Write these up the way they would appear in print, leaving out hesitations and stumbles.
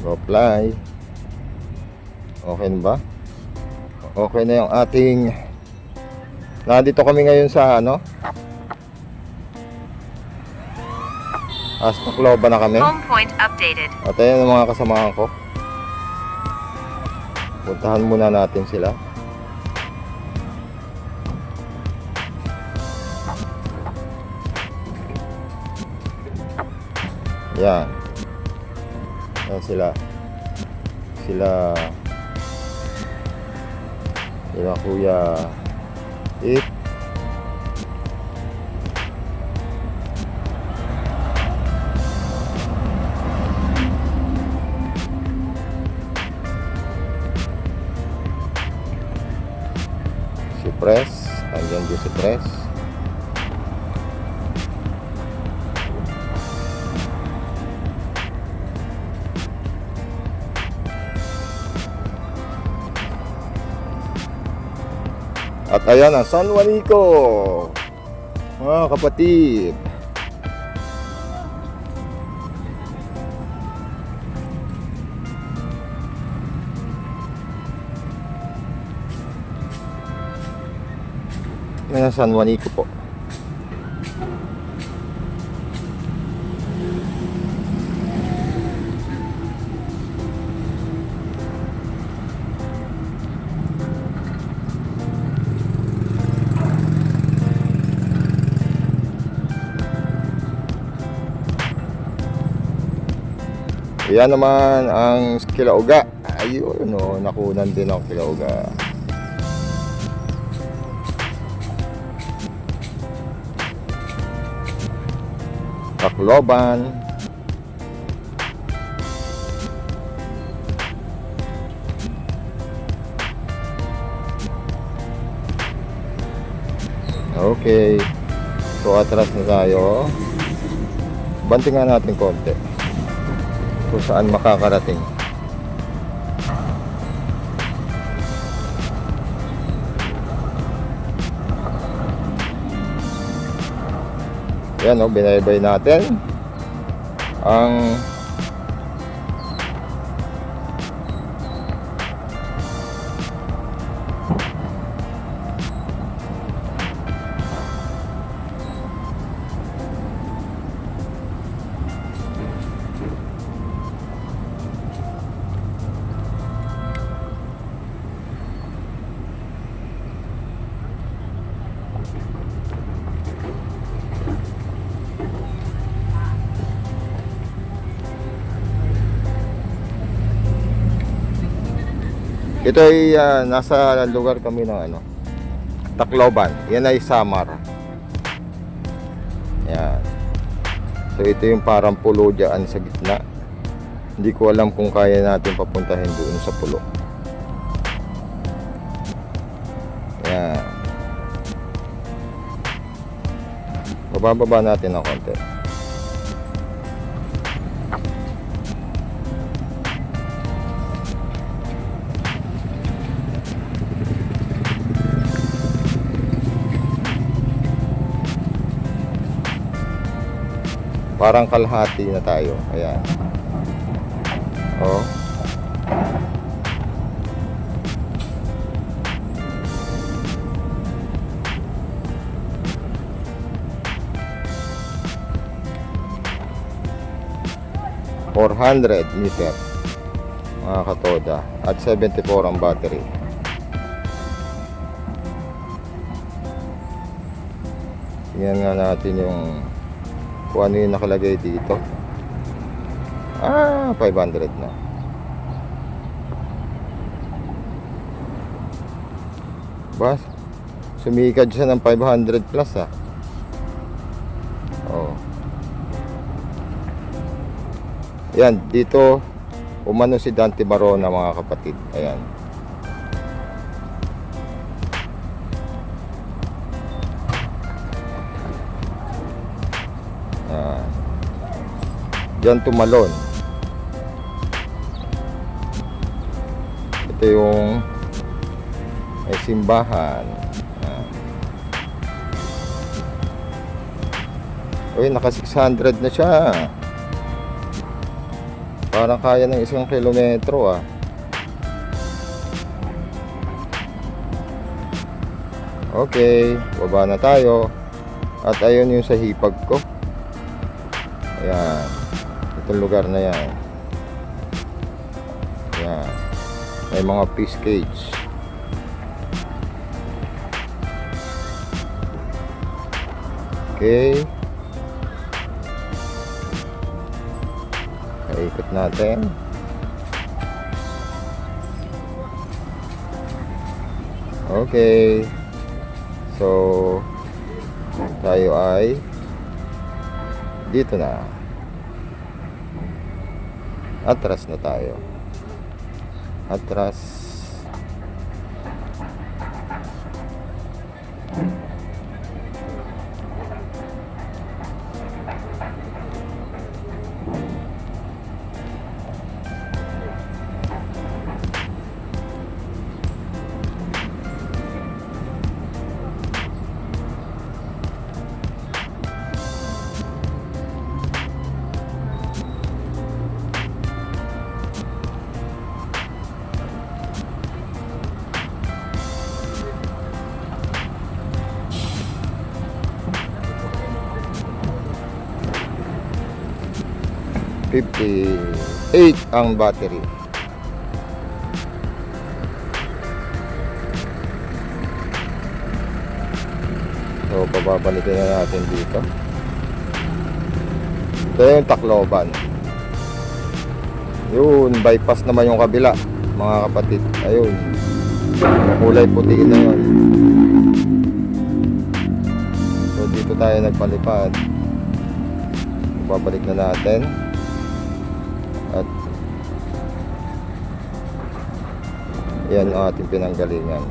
Reply. Okay na ba? Okay na yung ating... Nandito kami ngayon sa ano? Tacloban na kami. Home point updated. At ayan ang mga kasamahan ko. Puntahan muna natin sila. Yan. Yan sila. Sila Kuya It. Si Pres. Andyan din si Pres. At ayan ang San Juanico, mga kapatid. Yan ang San Juanico po. Yan naman ang Kilauga. Ayun, no, nakunan din ang Kilauga. Tacloban. Okay. So atras na tayo. Bantingan natin konti kung saan makakarating. Yan o, binaybay natin ang ito ay nasa lugar kami ng ano, Tacloban. Yan ay Samar. Yan. So ito yung parang pulo dyan sa gitna. Hindi ko alam kung kaya natin papuntahin doon sa pulo. Yan. Bababa natin ng konti. Parang kalahati na tayo. Ayan. Oh. ...400 meter mga katoda at 74 ang battery. Tingnan nga natin yung kung ano yung nakalagay dito. 500 na. Bas, sumikad siya ng 500 plus ah. Oh. Yan, dito umano si Dante Barona mga kapatid. Ayan. Diyan tumalon. Ito yung may simbahan. Uy, naka 600 na siya. Parang kaya ng 1 kilometro ah. Okay, baba na tayo. At ayun yung sa hipag ko. Ayan. Itong lugar na yan. Ayan. May mga fish cage. Okay. Ikot natin. Okay. So, tayo ay dito na. Atras na tayo. Atras. $58 ang battery. So pababalikin na natin dito. Ito yung Tacloban. Yun, bypass naman yung kabila, mga kapatid. Ayun, kulay puti na yun. So dito tayo nagpalipad. Babalik na natin. At yan ang ating pinanggalingan.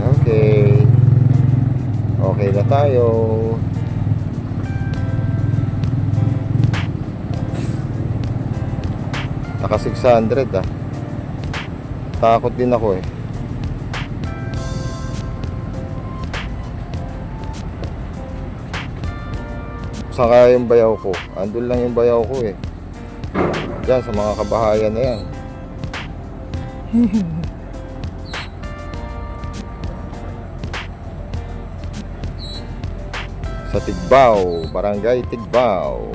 Okay. Okay na tayo. Naka 600 ah. Takot din ako eh. Saan kaya yung bayaw ko? Andun lang yung bayaw ko eh. Diyan sa mga kabahayan na yan. Sa Tigbao, Barangay Tigbao.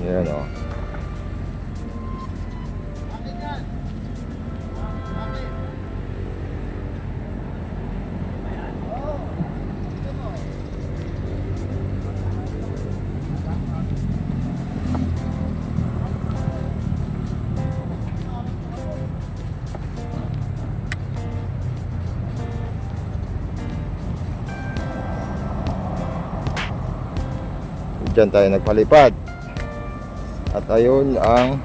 Yan o. Diyan tayo nagpalipad. At ayun ang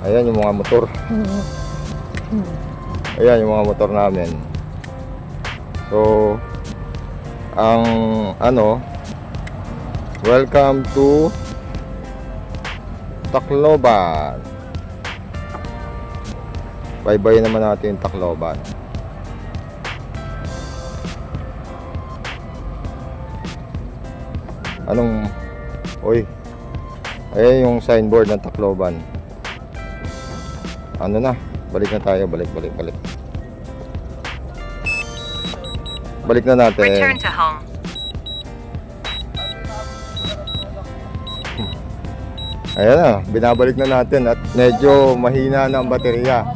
ayan yung mga motor. Ayan yung mga motor namin. So ang ano, welcome to Tacloban. Bye-bye naman natin yung Tacloban. Anong oy, ayan yung signboard ng Tacloban. Ano na, balik na tayo, balik. Balik na natin. Return to home. Ayan na, binabalik na natin at medyo mahina na ang baterya.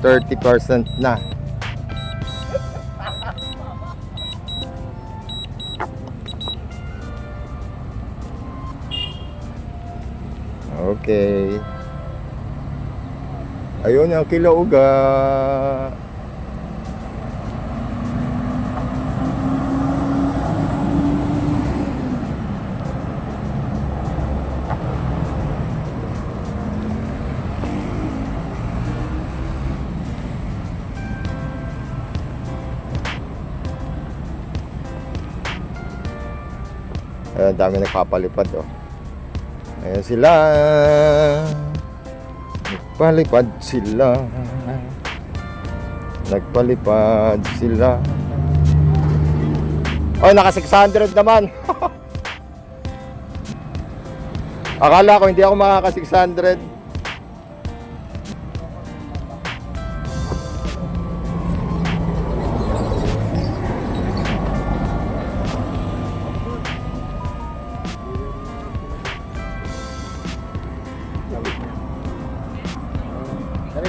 30% na. Okay. Ayun yung kilauga. Ayan, dami nagpapalipad oh. Ayan sila. Nagpalipad sila. Nagpalipad sila. Oh, naka 600 naman. Akala ko hindi ako makaka 600.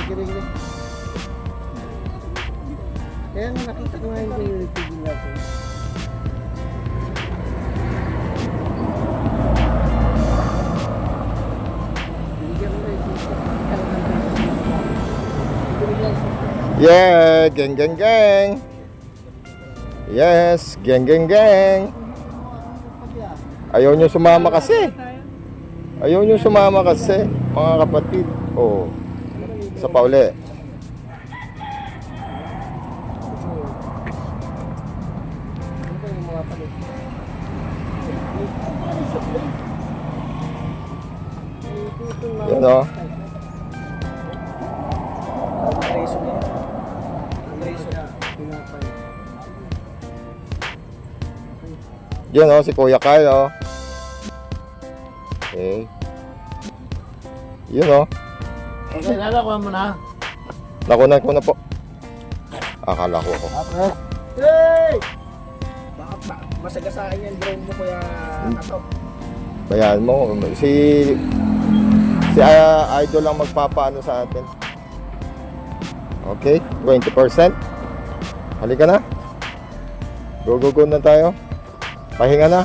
Kiri. Kaya nga nakita ko ngayon yung tigil natin. Yeah, geng. Yes, geng. Ayaw nyo sumama kasi. Mga kapatid. Oh. Isa pa uli. Yan o. Yan o, si Kuya Kyle o. Okay. Yun o. Okay, nalakuha mo na. Nakunan ko na po. Akala ko ako. Hey! Baka masagasaan yung drone mo kuya Ato. Bayan mo. Si Idol lang magpapaano sa atin. Okay, 20%. Halika na. Go na tayo. Pahinga na.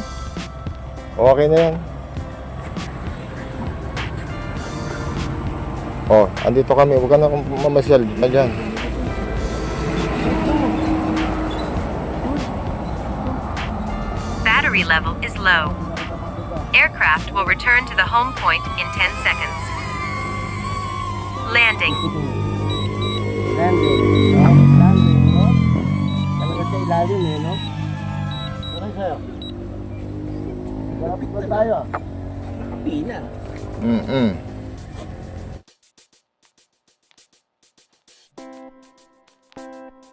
Okay na yan. Oh, andito kami. Huwag ka na mamasyal na dyan. Battery level is low. Aircraft will return to the home point in 10 seconds. Landing. Landing, no? Talaga sa ilalim eh, no? Maray sa'yo. Malapit ba tayo? Nakapina.